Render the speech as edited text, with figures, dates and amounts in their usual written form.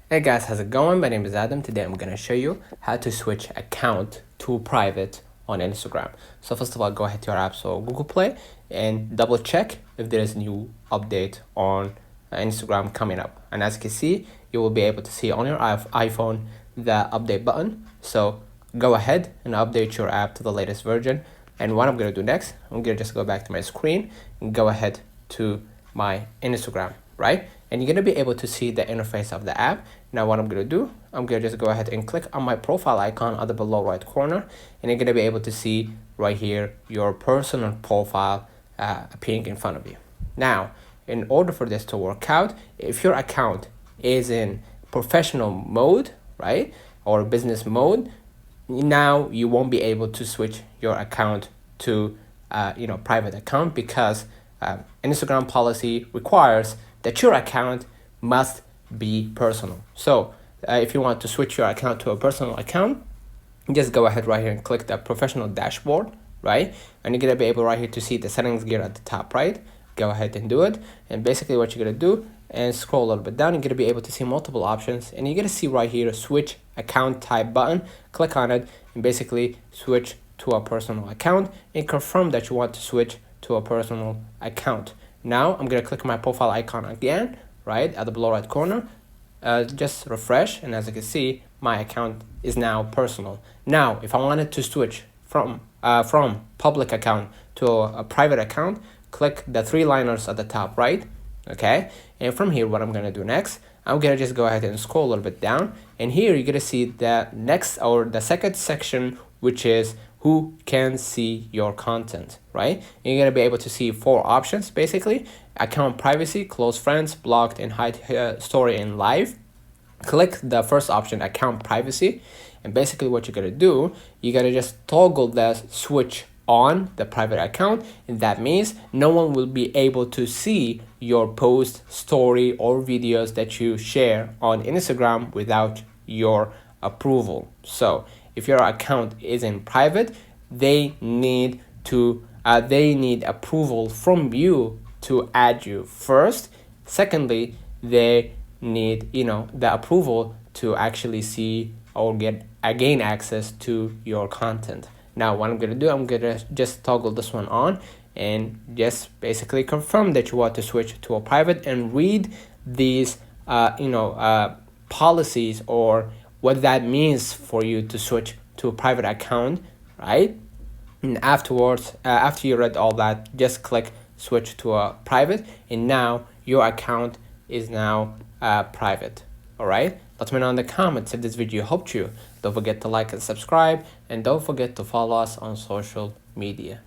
Hey guys, how's it going? My name is Adam. Today I'm gonna show you how to switch account to private on Instagram. So first of all, go ahead to your app store, Google Play, and double check if there is a new update on Instagram coming up. And as you can see, you will be able to see on your iPhone the update button. So go ahead and update your app to the latest version. And what I'm gonna do next, I'm gonna just go back to my screen and go ahead to my Instagram, right? And you're gonna be able to see the interface of the app. Now what I'm gonna do, I'm gonna just go ahead and click on my profile icon at the below right corner, and you're gonna be able to see right here your personal profile appearing in front of you. Now, in order for this to work out, if your account is in professional mode, right, or business mode, now you won't be able to switch your account to private account, because Instagram policy requires that your account must be personal. So if you want to switch your account to a personal account, just go ahead right here and click the professional dashboard, right? And you're gonna be able right here to see the settings gear at the top right. Go ahead and do it. And basically what you're gonna do, and scroll a little bit down, you're gonna be able to see multiple options, and you're gonna see right here switch account type button. Click on it and basically switch to a personal account and confirm that you want to switch to a personal account. Now I'm gonna click my profile icon again, right at the below right corner. Just refresh, and as you can see, my account is now personal. Now if I wanted to switch from public account to a private account, click the three liners at the top right. Okay, and from here what I'm gonna do next, I'm gonna just go ahead and scroll a little bit down, and here you're gonna see the next, or the second section, which is who can see your content, right? And you're gonna be able to see four options basically: account privacy, close friends, blocked, and hide story and live. Click the first option, account privacy, and basically what you're gonna do, you gotta just toggle the switch on the private account, and that means no one will be able to see your post, story, or videos that you share on Instagram without your approval. So if your account is in private, they need approval from you to add you first. Secondly, they need the approval to actually see or gain access to your content. Now what I'm gonna do, I'm gonna just toggle this one on and just basically confirm that you want to switch to a private, and read these policies, or what that means for you to switch to a private account, right? And afterwards, after you read all that, just click switch to a private, and now your account is now private. All right, let me know in the comments if this video helped you. Don't forget to like and subscribe, and don't forget to follow us on social media.